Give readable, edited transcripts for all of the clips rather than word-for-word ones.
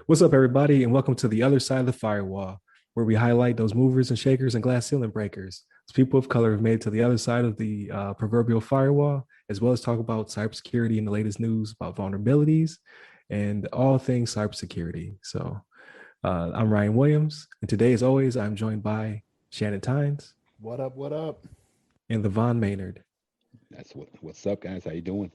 What's up, everybody, and welcome to the other side of the firewall, where we highlight those movers and shakers and glass ceiling breakers. As people of color have made it to the other side of the proverbial firewall, as well as talk about cybersecurity and the latest news about vulnerabilities and all things cybersecurity. I'm Ryan Williams, and today, as always, I'm joined by Shannon Tynes What up? What up? and Levon Maynard. What's up, guys? How you doing?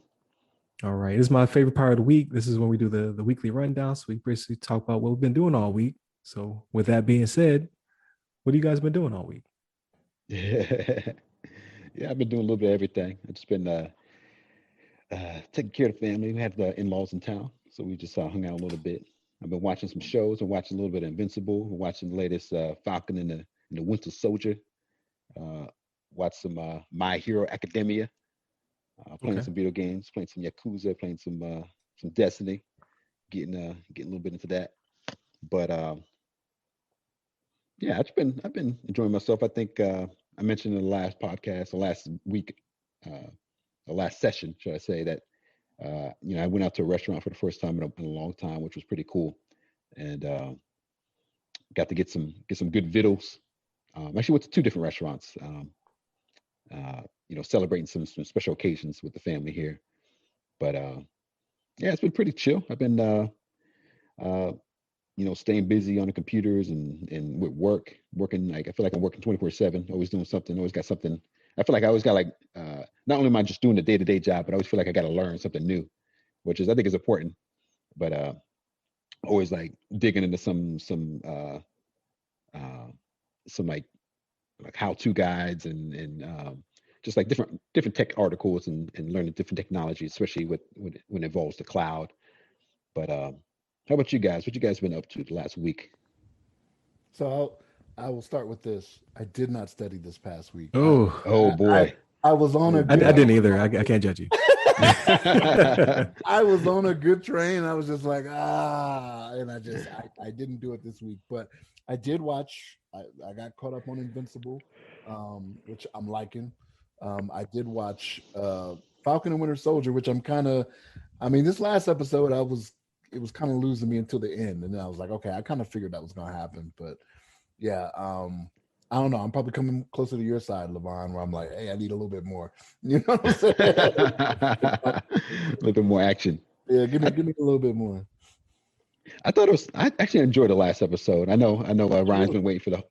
All right, this is my favorite part of the week. This is when we do the weekly rundown. So we basically talk about what we've been doing all week. So with that being said, what have you guys been doing all week? Yeah, I've been doing a little bit of everything. I've just been taking care of the family. We had the in-laws in town, so we just hung out a little bit. I've been watching some shows. I'm watching a little bit of Invincible. I'm watching the latest Falcon and the Winter Soldier. Uh, watch some My Hero Academia. Playing Okay. some video games, playing some Yakuza, playing some Destiny. Getting a little bit into that. But yeah, I've been enjoying myself. I think I mentioned in the last podcast, the last week, uh, the last session, should I say that I went out to a restaurant for the first time in a long time, which was pretty cool, and got to get some good vittles. Actually, went to two different restaurants. Celebrating some special occasions with the family here. But yeah, it's been pretty chill. I've been uh, staying busy on the computers and with working. Like I feel like I'm working 24/7, always doing something, always got something. I feel like I always got like not only am I just doing the day-to-day job, but I always feel like I got to learn something new, which is I think is important. But always like digging into uh, some like how-to guides and just like different tech articles and learning different technologies, especially when it involves the cloud. But how about you guys? What you guys been up to the last week? So I will start with this. I did not study this past week. Oh, Oh I, boy. I was on Oh a I good. boy. didn't either. I can't judge you. I was on a good train. I was just like and I didn't do it this week, but I did watch. I got caught up on Invincible, which I'm liking. I did watch Falcon and Winter Soldier, which I'm kind of. I mean, this last episode, it was kind of losing me until the end, and then I was like, okay, I kind of figured that was going to happen, but yeah, I don't know. I'm probably coming closer to your side, Levon, where I'm like, hey, I need a little bit more. You know what I'm saying? A little bit more action. Yeah, I, give me a little bit more. I thought it was. I actually enjoyed the last episode. I know. Ryan's Really? been waiting for the.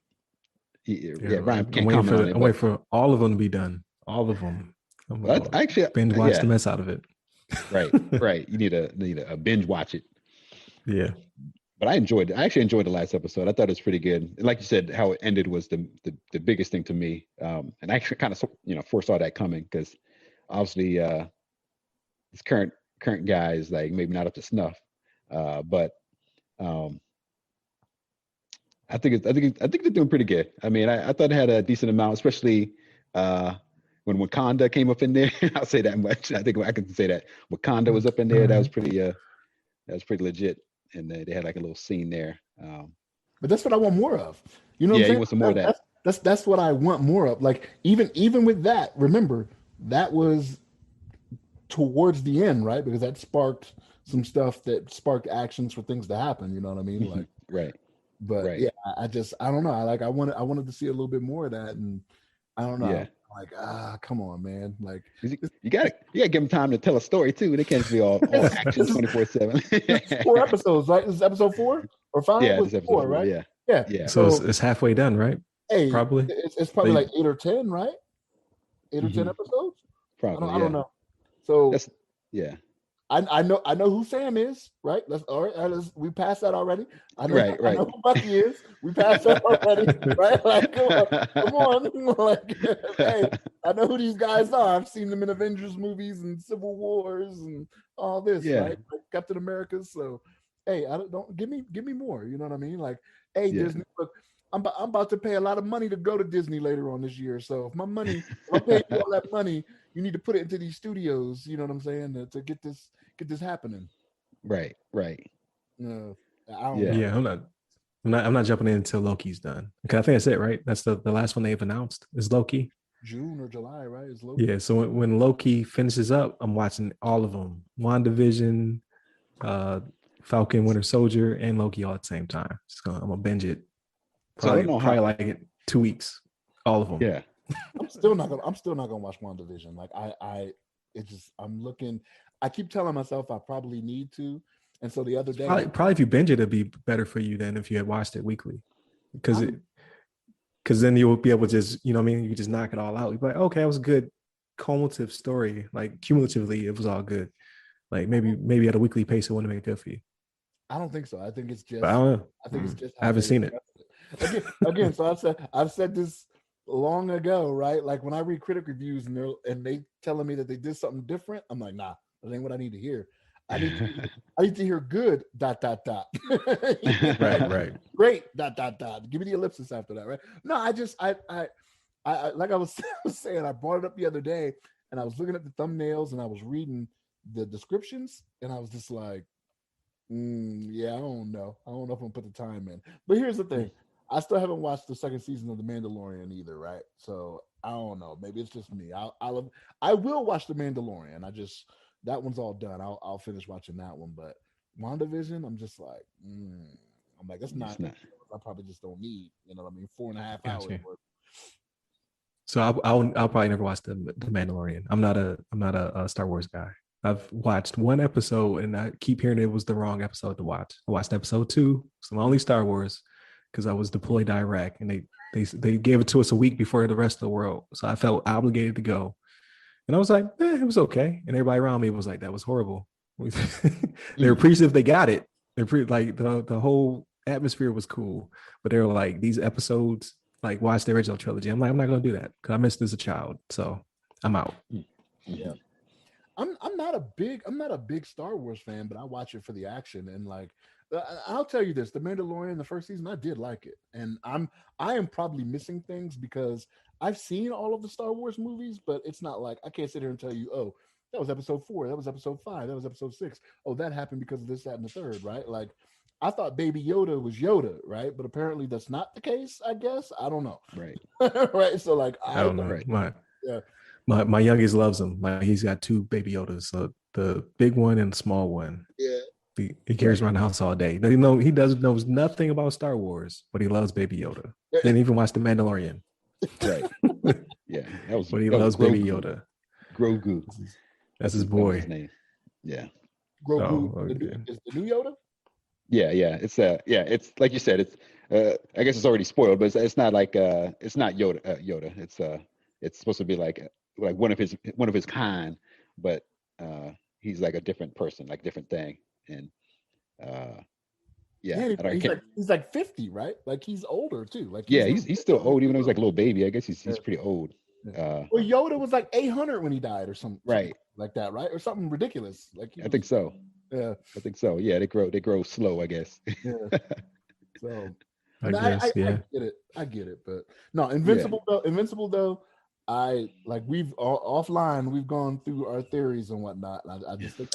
Yeah, Yeah, Ryan I'm can't waiting comment for on it, I'm but waiting for all of them to be done. All of them. I'm I, gonna I actually, binge watch the yeah, mess out of it. right, right. You need a binge watch it. Yeah. But I enjoyed it. I actually enjoyed the last episode. I thought it was pretty good. And like you said, how it ended was the biggest thing to me. And I actually kind of foresaw that coming because obviously this current guy is like maybe not up to snuff. But um, I think they're doing pretty good. I mean, I thought it had a decent amount, especially uh, when Wakanda came up in there. I'll say that much. I think I can say that Wakanda was up in there. Mhm. That was pretty legit, and they had like a little scene there. But that's what I want more of. You know what I'm Yeah, you saying? want some more of that? That's what I want more of. Like even with that, remember that was towards the end, right? Because that sparked some stuff that sparked actions for things to happen. You know what I mean? Like, Right, but right. yeah, I don't know. I wanted to see a little bit more of that, and I don't know. Yeah, I'm like come on, man. Like 'cause this, you got to give them time to tell a story too. They can't just be all this, action this is 24/7. this is 4 episodes, right? This is episode 4 or 5 Yeah, was this episode four, 4. right? Yeah, Yeah. yeah. So So it's halfway done, right? hey, Probably. it's probably They like 8 or 10, right? 8 or 10 Hmm. episodes. Probably, I don't yeah. know. So That's yeah. I know who Sam is, right? Let's all right. We passed that already. Right, I right. know who Bucky is. We passed that already, right? Like come on, like hey, I know who these guys are. I've seen them in Avengers movies and Civil Wars and all this, Yeah, right? Like Captain America. So hey, I don't give me more. You know what I mean? Like hey, yeah. Disney, look, I'm about to pay a lot of money to go to Disney later on this year. So if if I'm paying you all that money, you need to put it into these studios. You know what I'm saying to get this happening. Right, right. Uh, I don't Yeah. know. yeah, I'm not jumping in until Loki's done. Okay, I think that's it, right? That's the last one they've announced is Loki. June or July, right? Is Loki? Yeah, so when Loki finishes up, I'm watching all of them. WandaVision, uh Falcon, Winter Soldier, and Loki all at the same time. I'm gonna binge it. So I don't know Probably how. like it 2 weeks, all of them. Yeah. I'm still not gonna watch WandaVision. Like it just I'm looking. I keep telling myself I probably need to, and so the other day, Probably if you binge it, it'd be better for you than if you had watched it weekly, because then you'll be able to just, you know what I mean, you can just knock it all out. You'd be like, okay, that was a good cumulative story. Like cumulatively, it was all good. Like maybe at a weekly pace, it wouldn't make it good for you. I don't think so. I think it's just. But I don't know. I think it's just. I haven't seen it. Again. So I've said this long ago, right? Like when I read critic reviews and they telling me that they did something different, I'm like, nah, that ain't what I need to hear. I need to hear good ... Right. Great ... Give me the ellipsis after that, right? No, I like I was saying, I brought it up the other day, and I was looking at the thumbnails and I was reading the descriptions, and I was just like, yeah, I don't know if I'm gonna put the time in. But here's the thing. I still haven't watched the second season of The Mandalorian either, right? So I don't know. Maybe it's just me. I will watch The Mandalorian. That one's all done. I'll finish watching that one. But WandaVision, I'm just like, I'm like, that's not. I probably just don't need. You know what I mean? 4.5 hours worth. So I'll probably never watch the Mandalorian. I'm not a Star Wars guy. I've watched one episode and I keep hearing it was the wrong episode to watch. I watched episode 2, so only Star Wars, because I was deployed to Iraq and they gave it to us a week before the rest of the world. So I felt obligated to go. And I was like, it was okay. And everybody around me was like, that was horrible. They were appreciative they got it. They're like the whole atmosphere was cool. But they were like, these episodes, like watch the original trilogy. I'm like, I'm not gonna do that because I missed this as a child. So I'm out. Yeah. I'm not a big Star Wars fan, but I watch it for the action. And like I'll tell you this, The Mandalorian, the first season, I did like it. And I am probably missing things because I've seen all of the Star Wars movies, but it's not like I can't sit here and tell you, oh, that was episode 4, that was episode 5, that was episode 6. Oh, that happened because of this, that, and the third, right? Like I thought Baby Yoda was Yoda, right? But apparently that's not the case, I guess. I don't know. Right. Right. So like I don't know. Right. My youngest loves him. Like he's got 2 Baby Yodas, so the big one and the small one. Yeah. He carries around the house all day. He knows nothing about Star Wars, but he loves Baby Yoda. Didn't even watch The Mandalorian. Right. Yeah. But he loves Baby Yoda. Grogu. That's his boy. His name. Yeah. Grogu is the new Yoda? Yeah. It's like you said, it's I guess it's already spoiled, but it's not like it's not Yoda. It's supposed to be like one of his kind, but he's like a different person, like different thing. And he's like 50, right? Like he's older too. Like he's still old, even though he's like a little baby. I guess he's pretty old. Well, Yoda was like 800 when he died, or something, right? Like that, right? Or something ridiculous. Like I think so. Yeah, I think so. Yeah, they grow slow, I guess. Yeah. So I get it, but no, Invincible though. I like offline we've gone through our theories and whatnot. I just think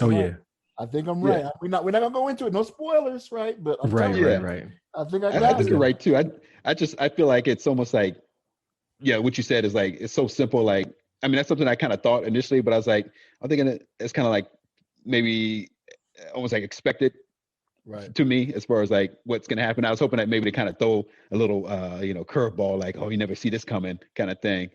I think I'm right. We're not gonna go into it. No spoilers, right? But I'm right. I think I think you're right too. I feel like it's almost like, what you said is like it's so simple. Like I mean, that's something I kind of thought initially, but I was like, I'm thinking it's kind of like maybe almost like expected, right, to me as far as like what's gonna happen. I was hoping that maybe they kind of throw a little curveball, like, oh, you never see this coming kind of thing.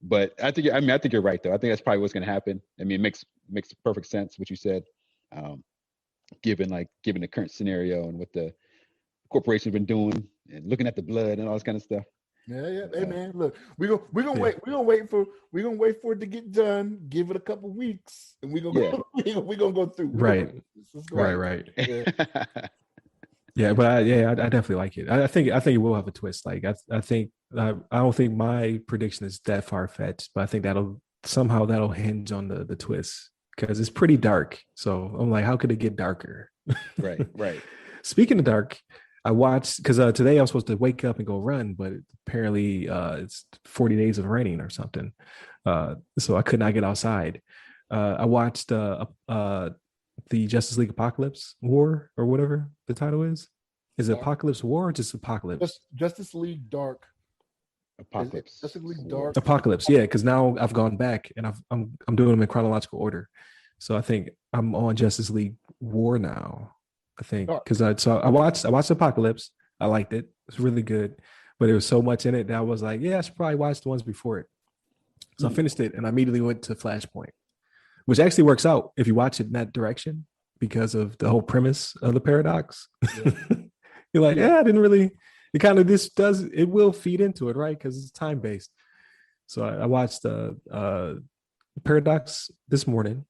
But I think you're right though. I think that's probably what's going to happen. I mean, it makes perfect sense what you said, given the current scenario and what the corporation's been doing and looking at the blood and all this kind of stuff. Yeah. Hey man, look, we're gonna wait for it to get done. Give it a couple weeks, and we're gonna go through. Right. Yeah, but I definitely like it. I think it will have a twist. Like I think I don't think my prediction is that far fetched, but I think that'll hinge on the twist because it's pretty dark. So I'm like, how could it get darker? Right. Speaking of dark, I watched because today I was supposed to wake up and go run, but apparently it's 40 days of raining or something. So I could not get outside. I watched the Justice League Apocalypse War or whatever the title is. Is it Apocalypse War or just Apocalypse? Justice League Dark. Apocalypse. Justice League Dark. Apocalypse, yeah, because now I've gone back and I'm doing them in chronological order. So I think I'm on Justice League War now. I think, Dark. because I watched Apocalypse. I liked it. It's really good, but there was so much in it that I was like, yeah, I should probably watch the ones before it. So I finished it and I immediately went to Flashpoint, which actually works out if you watch it in that direction because of the whole premise of the paradox. Yeah. You're like, Yeah. I didn't really. It kind of this does it will feed into it, right? Because it's time based. So I watched Paradox this morning,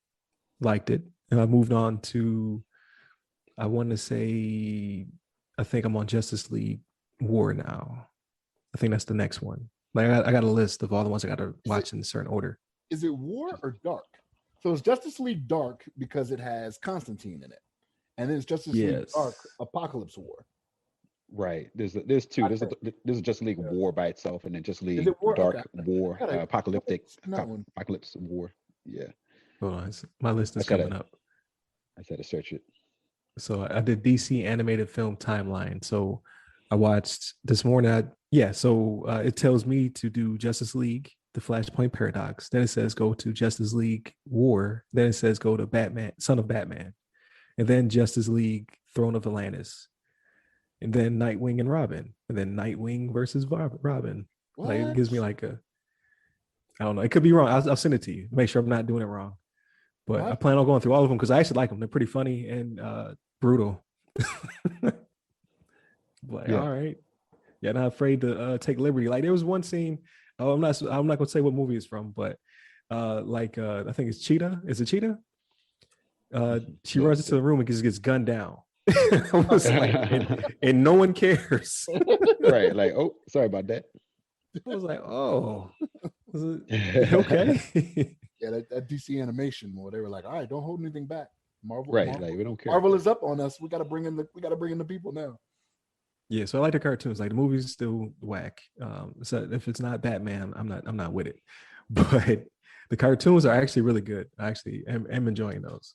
liked it, and I moved on to. I want to say, I think I'm on Justice League War now. I think that's the next one. Like I got a list of all the ones I got to watch in a certain order. Is it War or Dark? So it's Justice League Dark because it has Constantine in it, and then it's Justice League Dark Apocalypse War. Right. There's two. There's a Justice League War by itself, and then Justice League War? Dark Okay. War, Apocalyptic one. Apocalypse War. Yeah. Hold on, my list is coming up. I had to search it. So I did DC animated film timeline. So I watched this morning. It tells me to do Justice League, the Flashpoint Paradox. Then it says go to Justice League War. Then it says go to Batman, Son of Batman, and then Justice League Throne of Atlantis, and then Nightwing and Robin, and then Nightwing versus Robin. What? Like it gives me like a, I don't know. It could be wrong. I'll send it to you. Make sure I'm not doing it wrong. But I plan on going through all of them because I actually like them. They're pretty funny and brutal. Like, all right. Yeah, not afraid to take liberty. Like there was one scene. Oh, I'm not gonna say what movie it's from, but I think it's Cheetah. Is it Cheetah? She runs into the room and just gets gunned down. I was like, and no one cares. Right. Like, oh, sorry about that. I was like, oh, okay. Yeah, that DC animation where they were like, all right, don't hold anything back. Marvel, like we don't care. Marvel is up on us. We got to bring in the people now. Yeah, so I like the cartoons. Like the movies still whack. So if it's not Batman, I'm not with it. But the cartoons are actually really good. I actually am enjoying those.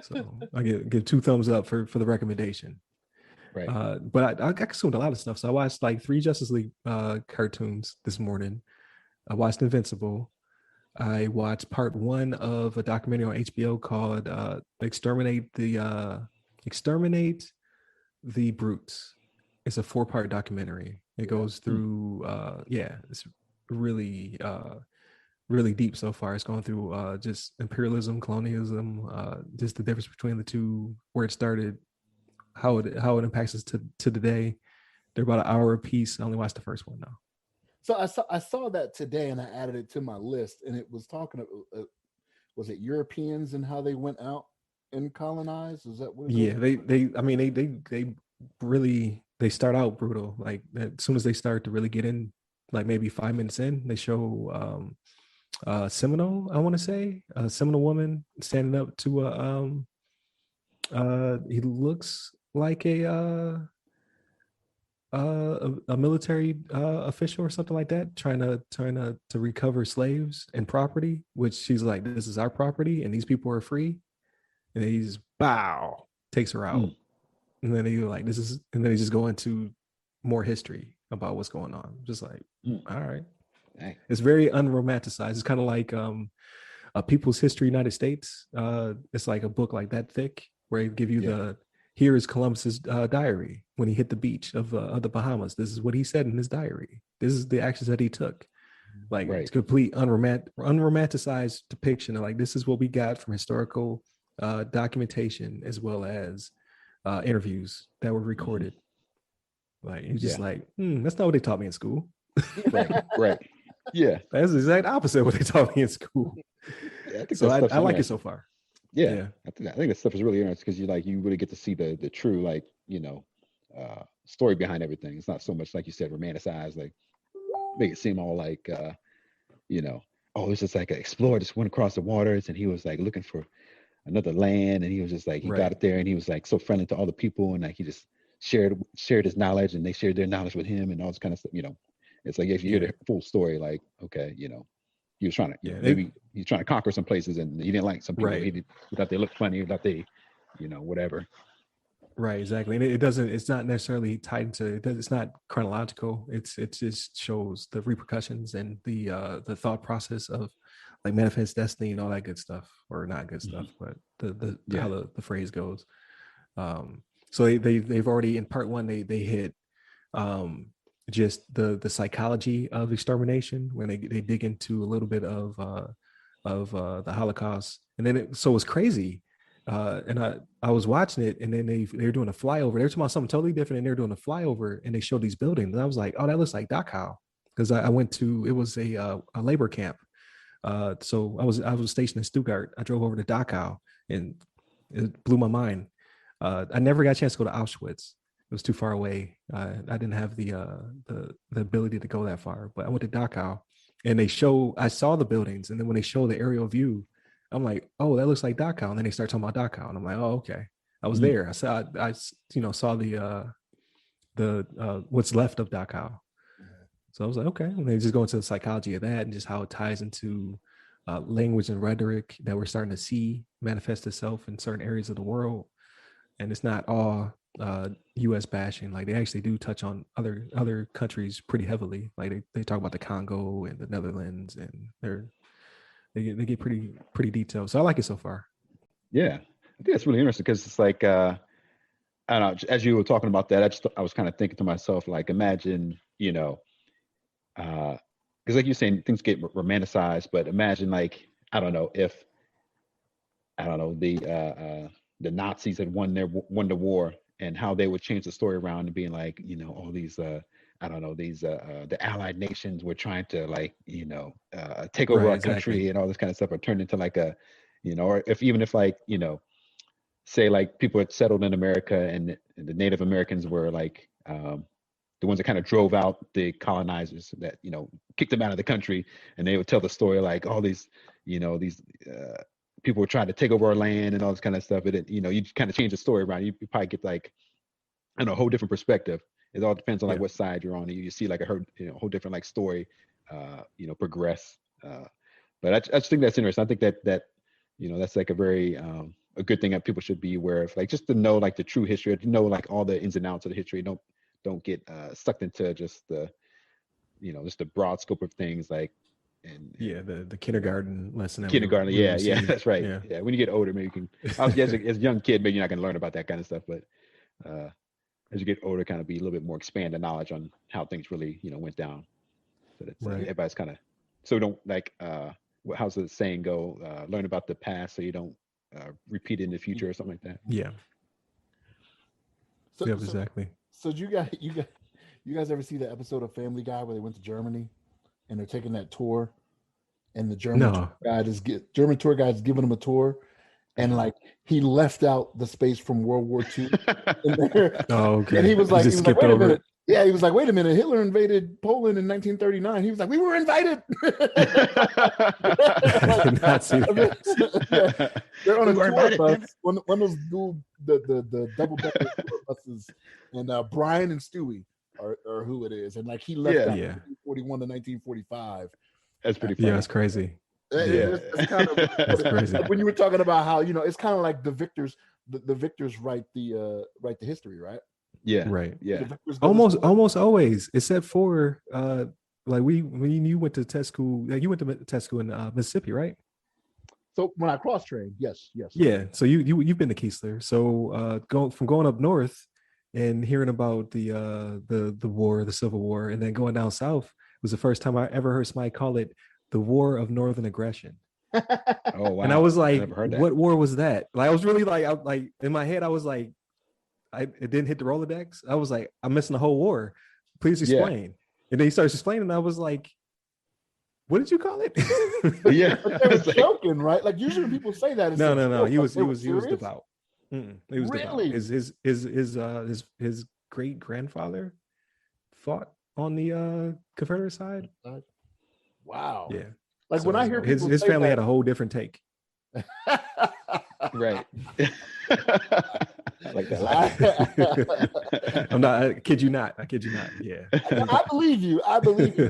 So I give 2 thumbs up for the recommendation. Right. But I consumed a lot of stuff. So I watched like 3 Justice League cartoons this morning. I watched Invincible. I watched part 1 of a documentary on HBO called Exterminate the Brutes. It's a 4-part documentary. It goes through it's really really deep so far. It's going through just imperialism, colonialism, just the difference between the two, where it started, how it impacts us to today. They're about an hour a piece. I only watched the first one now. So I saw that today and I added it to my list, and it was talking was it Europeans and how they went out and colonized? Is that what? They really, they start out brutal. Like as soon as they start to really get in, like maybe 5 minutes in, they show Seminole, I want to say, a Seminole woman standing up to he looks like a military official or something like that, trying to recover slaves and property, which she's like, this is our property and these people are free. And then he's takes her out. And then he like, this is, and then he just go into more history about what's going on. Just like, all right. Dang. It's very unromanticized. It's kind of like a People's History United States. It's like a book like that thick, where they give you here is Columbus's diary when he hit the beach of the Bahamas. This is what he said in his diary. This is the actions that he took. Like it's complete unromanticized depiction of like, this is what we got from historical documentation as well as interviews that were recorded. Like it's just like, that's not what they taught me in school. Right. Yeah, that's the exact opposite of what they taught me in school. Yeah, I think so. I like it so far. Yeah. I think that stuff is really interesting because you really get to see the true story behind everything. It's not so much like you said romanticized, like make it seem all like it's just like an explorer just went across the waters and he was like looking for another land and he was just like he got it there and he was like so friendly to all the people and like he just shared his knowledge and they shared their knowledge with him and all this kind of stuff. It's like if you hear the full story, like okay, he was trying to maybe he's trying to conquer some places and he didn't like some people. He thought they looked funny, thought they, whatever. Right, exactly. And it's not necessarily tied to. It's not chronological. It just shows the repercussions and the thought process of like manifest destiny and all that good stuff, or not good stuff, but how the phrase goes. So they've already, in part one, they hit just the psychology of extermination when they dig into a little bit of the Holocaust, and then it was crazy. And I was watching it, and then they were doing a flyover. They were talking about something totally different, and they were doing a flyover, and they showed these buildings, and I was like, oh, that looks like Dachau, because I went to, it was a labor camp. So I was stationed in Stuttgart. I drove over to Dachau, and it blew my mind. I never got a chance to go to Auschwitz. It was too far away. I didn't have the ability to go that far, but I went to Dachau, and I saw the buildings, and then when they show the aerial view, I'm like, oh, that looks like Dachau. And then they start talking about Dachau, and I'm like, oh, okay. I was there. I saw the what's left of Dachau. So I was like, okay. And they just go into the psychology of that and just how it ties into language and rhetoric that we're starting to see manifest itself in certain areas of the world. And it's not all U.S. bashing. Like, they actually do touch on other countries pretty heavily. Like they talk about the Congo and the Netherlands, and they get pretty detailed. So I like it so far. Yeah, I think that's really interesting, because it's like I don't know. As you were talking about that, I was kind of thinking to myself, like, imagine, because like you're saying, things get romanticized, but imagine, like, I don't know, if the Nazis had won the war, and how they would change the story around and being like, all these the Allied nations were trying to, like, take over our country, and all this kind of stuff, or turned into like a, or if like, say, like, people had settled in America, and the Native Americans were like the ones that kind of drove out the colonizers that, kicked them out of the country, and they would tell the story like all these, these people were trying to take over our land and all this kind of stuff. You kind of change the story around. You probably get, like, I don't know, a whole different perspective. It all depends on, like, what side you're on. You see, like, a whole different, like, story, progress. But I just think that's interesting. I think that that's like a very a good thing that people should be aware of, like, just to know, like, the true history, to know, like, all the ins and outs of the history. Don't get sucked into just the just the broad scope of things, like, and the kindergarten lesson. Kindergarten, yeah, that's right. Yeah, when you get older, maybe you can. Obviously, as a young kid, maybe you're not going to learn about that kind of stuff, but as you get older, kind of be a little bit more expanded knowledge on how things really went down. So that everybody's kind of, so don't, like, how's the saying go? Learn about the past so you don't repeat it in the future, or something like that. Yeah. So, exactly. So you guys ever see the episode of Family Guy where they went to Germany and they're taking that tour, and the German tour guide is giving them a tour, and, like, he left out the space from World War II. Okay. And he was like, wait a minute. Yeah, he was like, wait a minute. Hitler invaded Poland in 1939. He was like, we were invited. I did not see that. They're on a tour bus, one of those the double-decker tour buses, and Brian and Stewie are who it is, and, like, he left out 1941 to 1945. That's pretty funny. Yeah, it's crazy. It's kind of that's crazy. Like, when you were talking about how it's kind of like the victors write the history, right? Yeah, right. Yeah, almost always, except for like when you went to test school. You went to test school in Mississippi, right? So when I cross trained, yes. Yeah. So you've been to Keesler. So going up north and hearing about the war, the Civil War, and then going down south was the first time I ever heard somebody call it the War of Northern Aggression. Oh wow! And I was like, what war was that? Like, I was really like in my head, I was like, it didn't hit the Rolodex. I was like, I'm missing the whole war. Please explain. Yeah. And then he starts explaining, and I was like, what did you call it? Yeah, they were joking, right? Like, usually when people say that, no. He was devout. He was really devout. His great grandfather fought on the Confederate side. Wow. Yeah. Like, when I hear people his family had a whole different take. Right. Like that. I kid you not. Yeah. I believe you.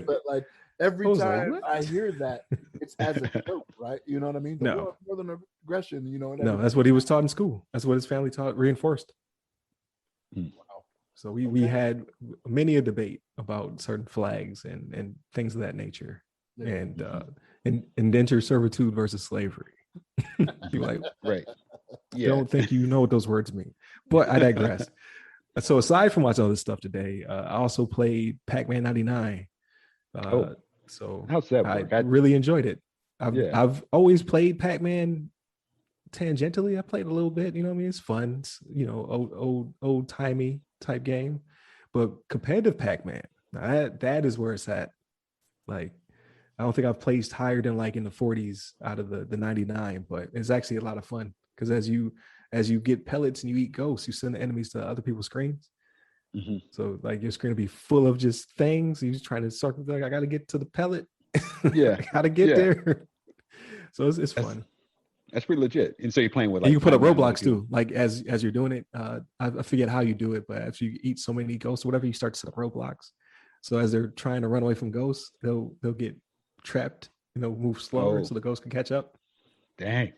But, like, every time I hear that, it's as a joke, right? You know what I mean? The War of Northern Aggression, No, that's what he was taught in school. That's what his family taught, reinforced. Wow. So we had many a debate about certain flags and things of that nature. And indentured servitude versus slavery. Be like, right. Yeah. Don't think you know what those words mean. But I digress. So aside from watching all this stuff today, I also played Pac-Man 99. Oh, So how's that I work? really enjoyed it. Yeah. I've always played Pac-Man tangentially. I played a little bit, you know what I mean? It's fun. It's, old timey type game. But competitive Pac-Man, that is where it's at. Like, I don't think I've placed higher than like in the 40s out of the 99, but it's actually a lot of fun because as you get pellets and you eat ghosts, you send the enemies to other people's screens. Mhm. So like your screen will be full of just things. You're just trying to circle, like, I gotta get to the pellet. Yeah. I gotta get Yeah. there. So it's That's, fun. that's pretty legit. And so you're playing with And like you can put up Pac-Man and other roadblocks people. too. Like as you're doing it, I forget how you do it, but after you eat so many ghosts or whatever, you start to set up roadblocks. So as they're trying to run away from ghosts, they'll get trapped, move slower Oh. so the ghost can catch up. Dang.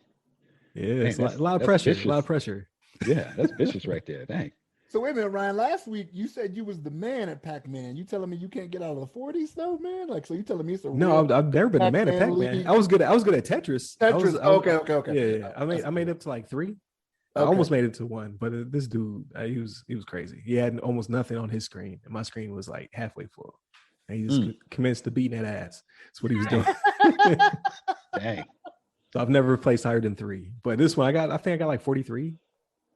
Yeah, Dang, it's a lot of that's pressure. vicious. A lot of pressure. Yeah, that's vicious right there. Dang. So wait a minute, Ryan. Last week you said you was the man at Pac-Man. You telling me you can't get out of the 40s though, man? Like, so you telling me it's a No, real I've never been the man at Pac-Man Pac-Man. league? I was good at Tetris. Tetris. Okay. Yeah. I That's made cool. it to like 3. I Okay. almost made it to 1, but this dude, he was crazy. He had almost nothing on his screen, and my screen was like halfway full. And he just commenced to beating that ass. That's what he was doing. Dang. So I've never placed higher than 3. But this one, I think I got like 43.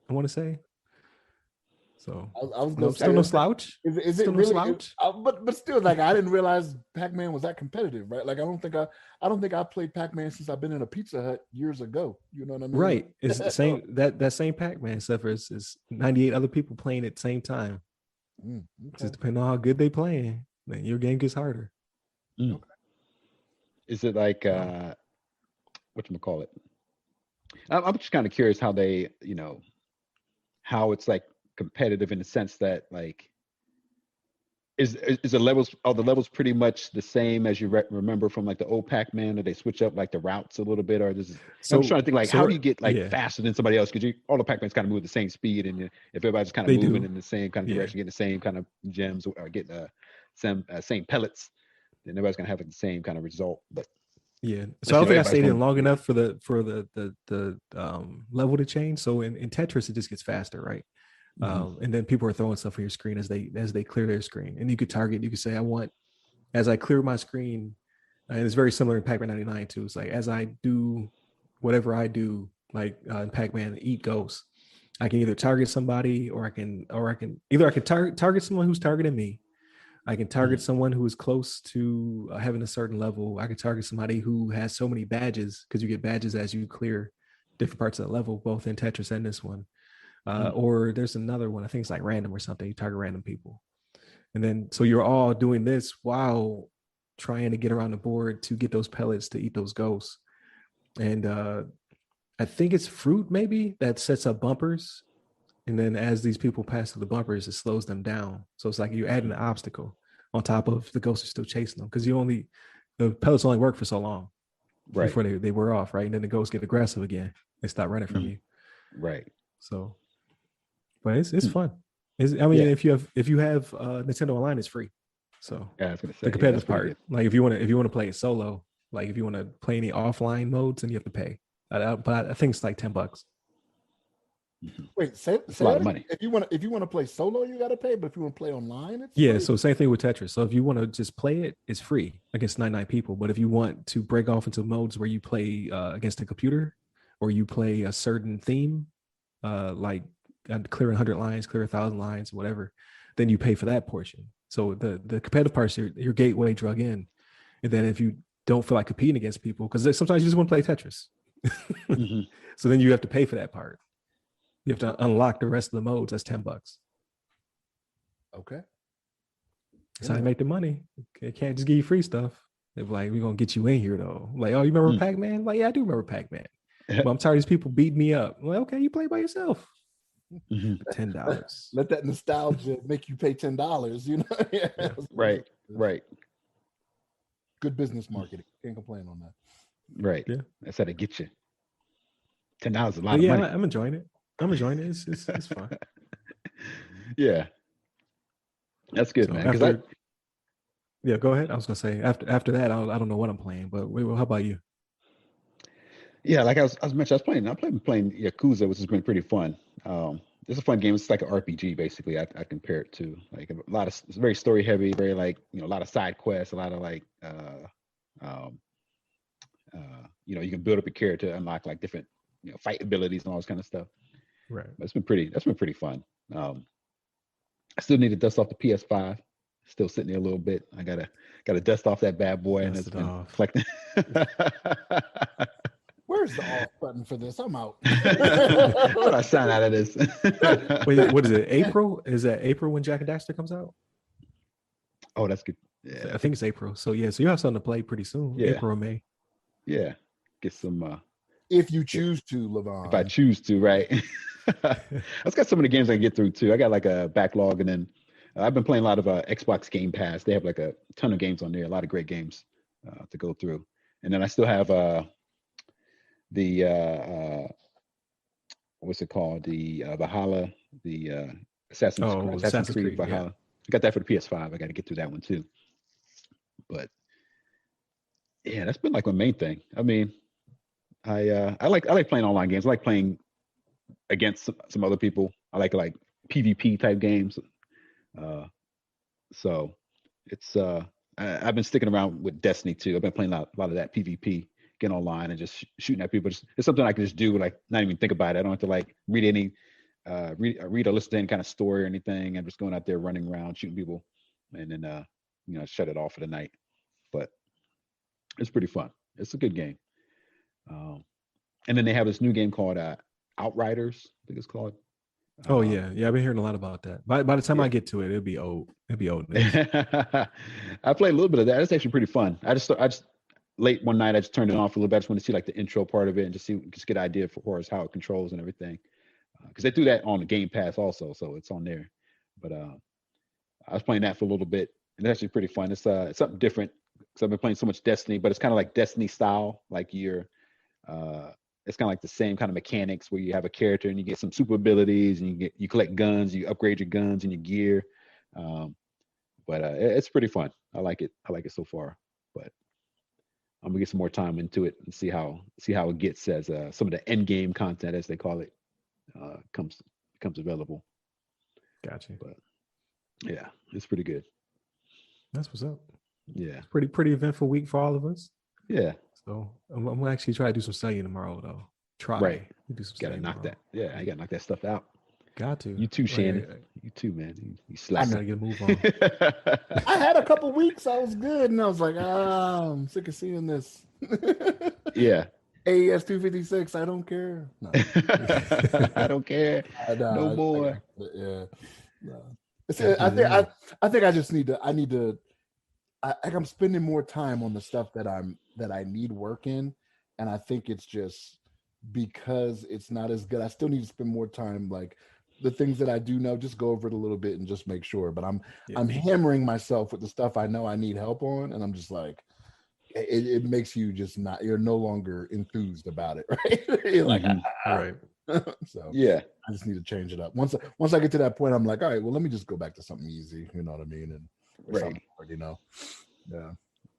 I want to say. So I was gonna say, still no slouch. Is it Still no really? slouch? But still, like, I didn't realize Pac-Man was that competitive, right? Like, I don't think I played Pac-Man since I've been in a Pizza Hut years ago. You know what I mean? Right. It's the same that same Pac-Man, except for it's 98 other people playing at the same time. Okay. Just depending on how good they playing, then your game gets harder. Is it like whatchamacallit? I'm just kind of curious how they, how it's like competitive in the sense that like is the levels, are the levels pretty much the same as you remember from like the old Pac-Man, or they switch up like the routes a little bit, or this is, I'm just trying to think like how do you get like faster than somebody else, because all the Pac-Mans kind of move at the same speed, and if everybody's kind of moving in the same kind of direction, getting the same kind of gems or getting same pellets, then everybody's gonna have the same kind of result. But yeah, so I don't think I stayed in long enough for the level to change. So in Tetris, it just gets faster, right? And then people are throwing stuff on your screen as they clear their screen, and you could target. You could say, I want, as I clear my screen, and it's very similar in Pac-Man 99 too. It's like as I do whatever I do, like in Pac-Man, eat ghosts, I can either target somebody, or I can target someone who's targeting me. I can target someone who is close to having a certain level. I can target somebody who has so many badges, because you get badges as you clear different parts of the level, both in Tetris and this one. Or there's another one, I think it's like random or something. You target random people. And then, so you're all doing this while trying to get around the board to get those pellets to eat those ghosts. And I think it's fruit maybe that sets up bumpers. And then as these people pass through the bumpers, it slows them down. So it's like you're adding an obstacle on top of the ghosts are still chasing them, because the pellets only work for so long before they wear off, right? And then the ghosts get aggressive again. They stop running from you. Right. So, but it's fun. If you have Nintendo Online, it's free. So yeah, I was gonna say, the competitive part, like if you want to play it solo, like if you want to play any offline modes, then you have to pay. But I think it's like $10. Wait, say a lot of money. If you want to play solo, you got to pay. But if you want to play online, it's free. Free? So same thing with Tetris. So if you want to just play it, it's free against 99 people. But if you want to break off into modes where you play against a computer, or you play a certain theme, like clear 100 lines, clear 1,000 lines, whatever, then you pay for that portion. So the competitive part is your gateway drug in. And then if you don't feel like competing against people, because sometimes you just want to play Tetris, so then you have to pay for that part. You have to unlock the rest of the modes. That's $10. Okay. That's how you make the money. They can't just give you free stuff. They're like, we're gonna get you in here though. Like, oh, you remember Pac-Man? Like, yeah, I do remember Pac-Man. But I'm tired of these people beating me up. I'm like, okay, you play by yourself. $10. Let that nostalgia make you pay $10. You know, yeah. Right. Good business marketing. Can't complain on that. Right. Yeah. That's how they get you. $10 is a lot of money. I'm enjoying it. It's fun. Yeah. That's good, so man. Yeah, go ahead. I was gonna say after that, I don't know what I'm playing, but how about you? Yeah, like I was mentioning, I'm playing Yakuza, which has been pretty fun. it's a fun game. It's like an RPG basically. I compare it to like a lot of it's very story heavy, very like a lot of side quests, a lot of like you can build up a character, unlock like different fight abilities and all this kind of stuff. Right. That's been pretty fun. I still need to dust off the PS5. Still sitting there a little bit. I gotta dust off that bad boy, and it's been collecting. Where's the off button for this? I'm out. How do I sign out of this? Wait, what is it? April? Is that April when Jak and Daxter comes out? Oh, that's good. Yeah, I think it's April. So yeah, so you have something to play pretty soon. Yeah. April or May. Yeah, get some. If you choose to, Levon. If I choose to, right? I've got some of the games I can get through too. I got like a backlog, and then I've been playing a lot of Xbox Game Pass. They have like a ton of games on there, a lot of great games to go through. And then I still have the what's it called? The Valhalla, the Assassin's Creed Valhalla. Yeah. I got that for the PS5. I got to get through that one too. But yeah, that's been like my main thing. I mean, I like playing online games. I like playing against some other people. I like PvP type games. So it's I've been sticking around with Destiny too. I've been playing a lot of that PvP, getting online and just shooting at people. It's something I can just do, like not even think about it. I don't have to like read or listen to any kind of story or anything. I'm just going out there running around shooting people, and then shut it off for the night. But it's pretty fun. It's a good game. And then they have this new game called Outriders, I think it's called. Oh yeah, I've been hearing a lot about that. By the time I get to it, it'll be old. It'll be old. I played a little bit of that. It's actually pretty fun. I just late one night I just turned it on for a little bit. I just want to see like the intro part of it and just get an idea for how it controls and everything. Because they do that on the Game Pass also, so it's on there. But I was playing that for a little bit, and it's actually pretty fun. It's something different because I've been playing so much Destiny, but it's kind of like Destiny style, like it's kind of like the same kind of mechanics where you have a character and you get some super abilities and you collect guns, you upgrade your guns and your gear. But it's pretty fun. I like it so far. But I'm gonna get some more time into it and see how it gets as some of the end game content, as they call it, becomes available. Gotcha. But yeah, it's pretty good. That's what's up. Yeah, pretty eventful week for all of us. Yeah. So I'm gonna actually try to do some studying tomorrow, though. Right. Do some gotta knock tomorrow. that. Yeah, I gotta knock that stuff out. Got to. You too, Shannon. Right. You too, man. You I slack. gotta get a move on. I had a couple weeks. I was good, and I was like, I'm sick of seeing this. Yeah. AES 256. I don't care. No. I don't care. No more. Yeah. No. I think I just need to. I'm spending more time on the stuff that I need work in, and I think it's just because it's not as good. I still need to spend more time, like the things that I do know, just go over it a little bit and just make sure. But I'm hammering myself with the stuff I know I need help on, and I'm just like, it makes you just not. You're no longer enthused about it, right? You're like, right. So yeah, I just need to change it up. Once I get to that point, I'm like, all right, well, let me just go back to something easy. You know what I mean? And right.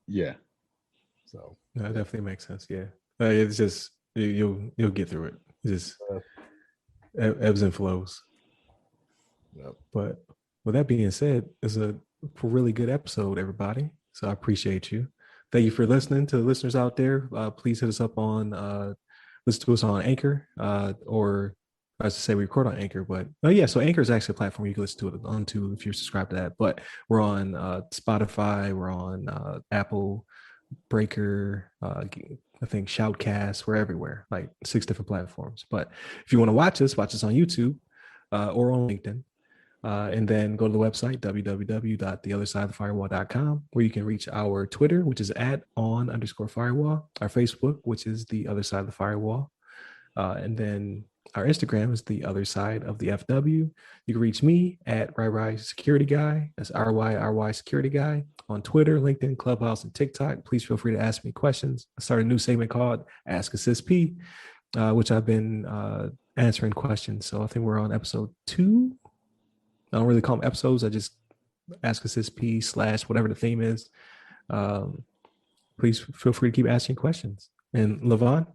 Yeah. So that definitely makes sense. Yeah. It's just you'll get through it. It's just ebbs and flows. Yep. But with that being said, it's a really good episode, everybody. So I appreciate you. Thank you for listening. To the listeners out there, please hit us up on listen to us on Anchor, or I was to say we record on Anchor, but so Anchor is actually a platform you can listen to it onto if you're subscribed to that. But we're on Spotify, we're on Apple, Breaker, I think Shoutcast. We're everywhere, like 6 different platforms. But if you want to watch us on YouTube or on LinkedIn. And then go to the website, www.theothersideofthefirewall.com, where you can reach our Twitter, which is @on_firewall, our Facebook, which is The Other Side of the Firewall. And then our Instagram is The Other Side of the FW. You can reach me at RyRy Security Guy. That's RYRY Security Guy on Twitter, LinkedIn, Clubhouse, and TikTok. Please feel free to ask me questions. I started a new segment called Ask a CISP, which I've been answering questions. So I think we're on episode 2. I don't really call them episodes. I just ask a CISP / whatever the theme is. Please feel free to keep asking questions. And Levon?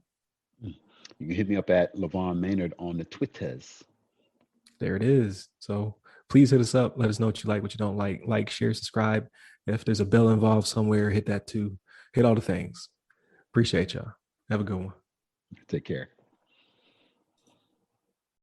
You can hit me up at Levon Maynard on the Twitters. There it is. So please hit us up. Let us know what you like, what you don't like. Like, share, subscribe. If there's a bell involved somewhere, hit that too. Hit all the things. Appreciate y'all. Have a good one. Take care.